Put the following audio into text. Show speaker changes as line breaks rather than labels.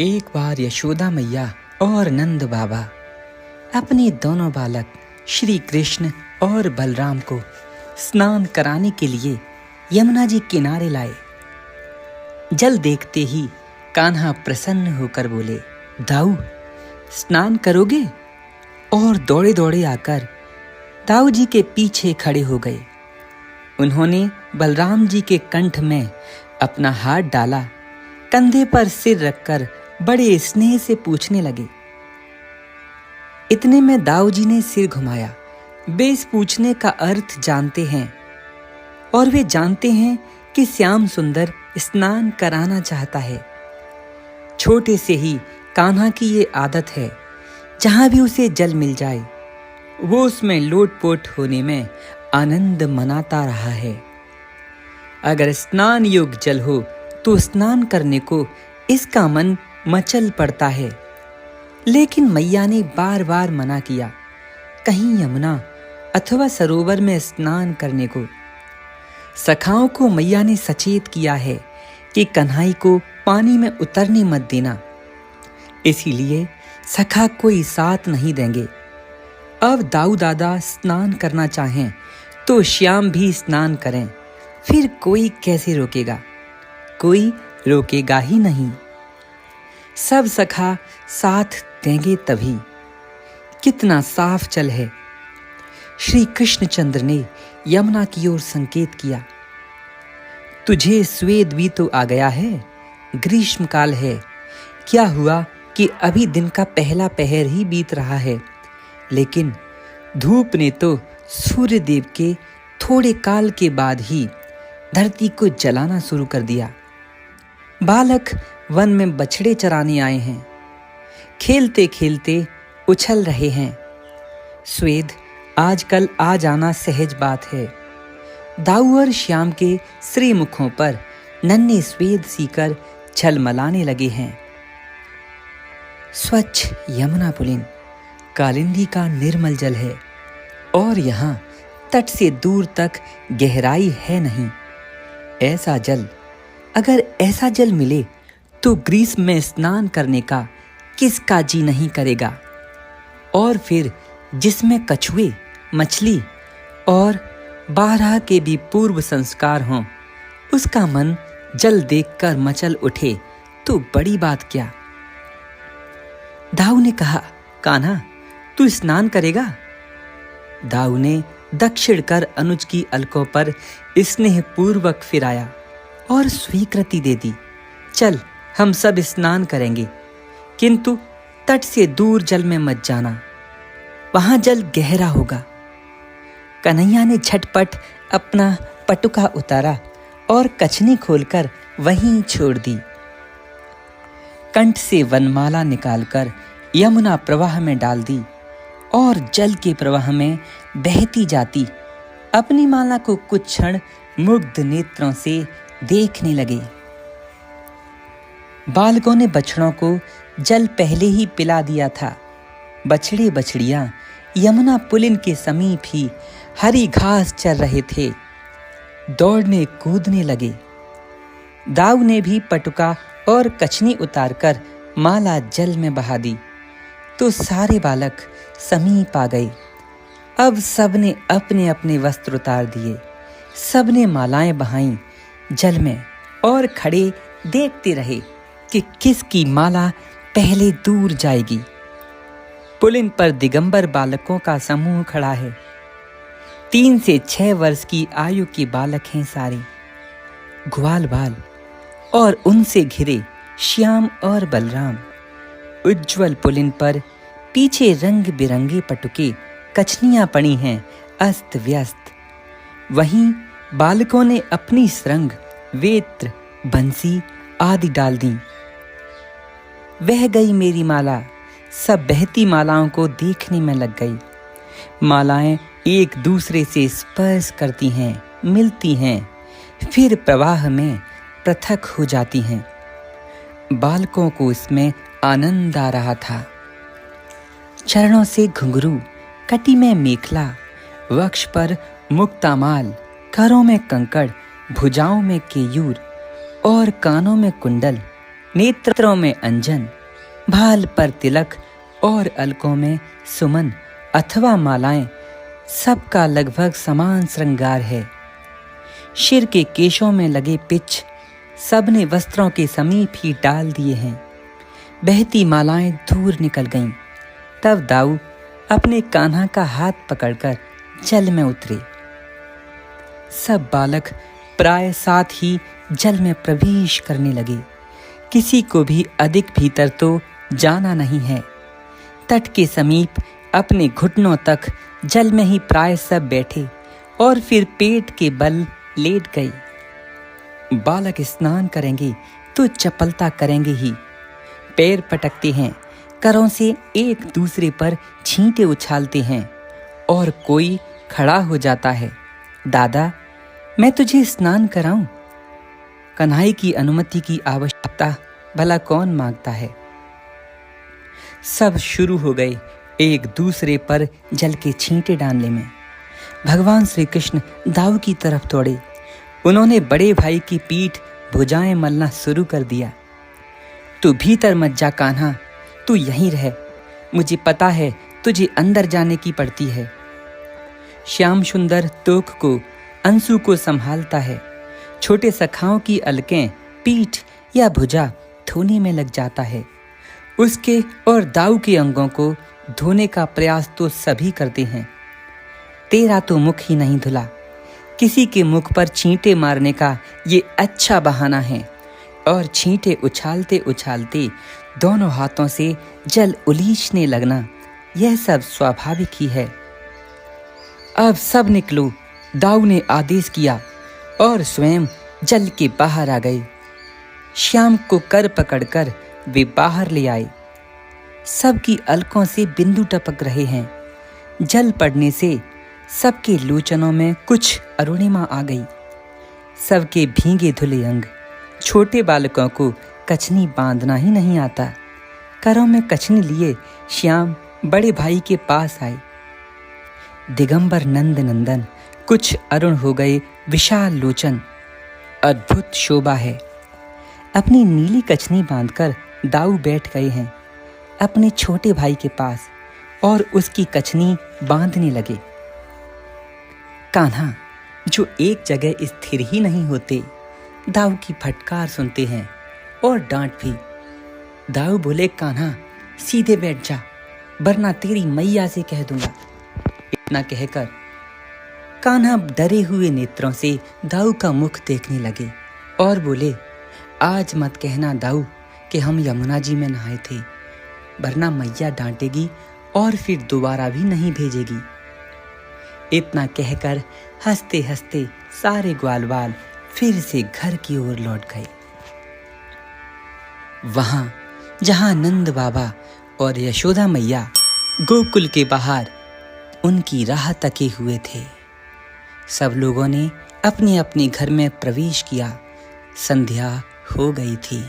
एक बार यशोदा मैया और नंद बाबा अपने दोनों बालक श्री कृष्ण और बलराम को स्नान कराने के लिए यमुना जी किनारे लाए। जल देखते ही कान्हा प्रसन्न होकर बोले, दाऊ स्नान करोगे? और दौड़े दौड़े आकर दाऊ जी के पीछे खड़े हो गए। उन्होंने बलराम जी के कंठ में अपना हाथ डाला, कंधे पर सिर रखकर बड़े स्नेह से पूछने लगे। इतने में दाऊ जी ने सिर घुमाया। वे इस पूछने का अर्थ जानते हैं और वे जानते हैं कि श्याम सुंदर स्नान कराना चाहता है। छोटे से ही कान्हा की ये आदत है, जहां भी उसे जल मिल जाए वो उसमें लोटपोट होने में आनंद मनाता रहा है। अगर स्नान योग्य जल हो तो स्नान करने को इसका मन मचल पड़ता है, लेकिन मैया ने बार बार मना किया, कहीं यमुना अथवा सरोवर में स्नान करने को। सखाओं को मैया ने सचेत किया है कि कन्हई को पानी में उतरने मत देना, इसीलिए सखा कोई साथ नहीं देंगे। अब दाऊ दादा स्नान करना चाहें तो श्याम भी स्नान करें, फिर कोई कैसे रोकेगा? कोई रोकेगा ही नहीं। सब सखा साथ देंगे तभी। कितना साफ जल है। श्री कृष्णचंद्र ने यमुना की ओर संकेत किया। तुझे स्वेद भी तो आ गया है, ग्रीष्मकाल है। क्या हुआ कि अभी दिन का पहला पहर ही बीत रहा है, लेकिन धूप ने तो सूर्य देव के थोड़े काल के बाद ही धरती को जलाना शुरू कर दिया। बालक वन में बछड़े चराने आए हैं, खेलते खेलते उछल रहे हैं। स्वेद आजकल आ जाना सहज बात है। दाऊ और श्याम के श्री मुखों पर नन्हे स्वेद सीकर झलमलाने लगे हैं। स्वच्छ यमुना पुलिन कालिंदी का निर्मल जल है और यहाँ तट से दूर तक गहराई है नहीं। ऐसा जल, अगर ऐसा जल मिले तो ग्रीष्म में स्नान करने का किसका जी नहीं करेगा? और फिर जिसमें कछुए, मछली और बारह के भी पूर्व संस्कार हों, उसका मन जल देखकर मचल उठे तो बड़ी बात क्या? दाऊ ने कहा, कान्हा तू स्नान करेगा? दाऊ ने दक्षिण कर अनुज की अलकों पर स्नेह पूर्वक फिराया और स्वीकृति दे दी। चल हम सब स्नान करेंगे, किंतु तट से दूर जल में मत जाना, वहां जल गहरा होगा। कन्हैया ने झटपट अपना पटुका उतारा और कछनी खोलकर वहीं छोड़ दी। कंठ से वनमाला निकालकर यमुना प्रवाह में डाल दी और जल के प्रवाह में बहती जाती अपनी माला को कुछ क्षण मुग्ध नेत्रों से देखने लगे। बालकों ने बछड़ों को जल पहले ही पिला दिया था। बछड़े बछड़ियां यमुना पुलिन के समीप ही हरी घास चर रहे थे, दौड़ने कूदने लगे। दाऊ ने भी पटुका और कछनी उतारकर माला जल में बहा दी तो सारे बालक समीप आ गए। अब सबने अपने अपने वस्त्र उतार दिए, सबने मालाएं बहाईं जल में और खड़े देखते रहे कि किसकी माला पहले दूर जाएगी। पुलिन पर दिगंबर बालकों का समूह खड़ा है। 3 से 6 वर्ष की आयु के बालक हैं सारे, ग्वाल बाल और उनसे घिरे श्याम और बलराम। उज्ज्वल पुलिन पर पीछे रंग बिरंगे पटुके कछनियां पड़ी हैं अस्त व्यस्त। वहीं बालकों ने अपनी सरंग, वेत्र, बंसी आदि डाल दी। बह गई मेरी माला, सब बहती मालाओं को देखने में लग गई। मालाएं एक दूसरे से स्पर्श करती हैं, मिलती हैं, फिर प्रवाह में पृथक हो जाती हैं। बालकों को इसमें आनंद आ रहा था। चरणों से घुंघरू, कटी में मेखला, वक्ष पर मुक्तामाल, करों में कंकड़, भुजाओं में केयूर और कानों में कुंडल नेत्रों में अंजन, भाल पर तिलक और अलकों में सुमन अथवा मालाएं, सबका लगभग समान श्रृंगार है। सिर के केशों में लगे पिच सबने वस्त्रों के समीप ही डाल दिए हैं। बहती मालाएं दूर निकल गईं। तब दाऊ अपने कान्हा का हाथ पकड़कर जल में उतरे। सब बालक प्राय साथ ही जल में प्रवेश करने लगे। किसी को भी अधिक भीतर तो जाना नहीं है। तट के समीप अपने घुटनों तक जल में ही प्राय सब बैठे और फिर पेट के बल लेट गए। बालक स्नान करेंगे तो चपलता करेंगे ही। पैर पटकते हैं, करों से एक दूसरे पर छींटे उछालते हैं और कोई खड़ा हो जाता है। दादा, मैं तुझे स्नान कराऊं? कन्हई की अनुमति की आवश्यकता भला कौन मांगता है। सब शुरू हो गए एक दूसरे पर जल के छींटे डालने में। भगवान श्री कृष्ण दाऊ की तरफ दौड़े। उन्होंने बड़े भाई की पीठ भुजाएं मलना शुरू कर दिया। तू भीतर मत जा कान्हा, तू यहीं रह। मुझे पता है तुझे अंदर जाने की पड़ती है। श्याम सुंदर तोक को, अंशु को संभालता है। छोटे सखाओं की अलकें पीठ या भुजा धोने में लग जाता है। उसके और दाऊ के अंगों को धोने का प्रयास तो सभी करते हैं। तेरा तो मुख ही नहीं धुला। किसी के मुख पर छींटे मारने का ये अच्छा बहाना है। और छींटे उछालते उछालते दोनों हाथों से जल उलीचने लगना, यह सब स्वाभाविक ही है। अब सब निकलो, दाऊ ने आदेश किया और स्वयं जल के बाहर आ गए। श्याम को कर पकड़कर वे बाहर ले आए। सबकी अलकों से बिंदु टपक रहे हैं। जल पड़ने से सबके लोचनों में कुछ अरुणिमा आ गई। सबके भीगे धुले अंग। छोटे बालकों को कछनी बांधना ही नहीं आता। करों में कछनी लिए श्याम बड़े भाई के पास आए। दिगंबर नंद नंदन कुछ अरुण हो गए विशाल लोचन। अद्भुत शोभा है। अपनी नीली कछनी बांधकर दाऊ बैठ गए हैं अपने छोटे भाई के पास और उसकी कछनी बांधने लगे। कान्हा, जो एक जगह स्थिर ही नहीं होते, दाऊ की फटकार सुनते हैं और डांट भी। दाऊ बोले, कान्हा सीधे बैठ जा, वरना तेरी मैया से कह दूंगा। इतना कहकर कान्हा डरे हुए नेत्रों से दाऊ का मुख देखने लगे और बोले, आज मत कहना दाऊ कि हम यमुना जी में नहाए थे, वरना मैया डांटेगी और फिर दोबारा भी नहीं भेजेगी। इतना कहकर हंसते हंसते सारे ग्वाल बाल फिर से घर की ओर लौट गए। वहां जहां नंद बाबा और यशोदा मैया गोकुल के बाहर उनकी राह तके हुए थे, सब लोगों ने अपने अपने घर में प्रवेश किया। संध्या हो गई थी।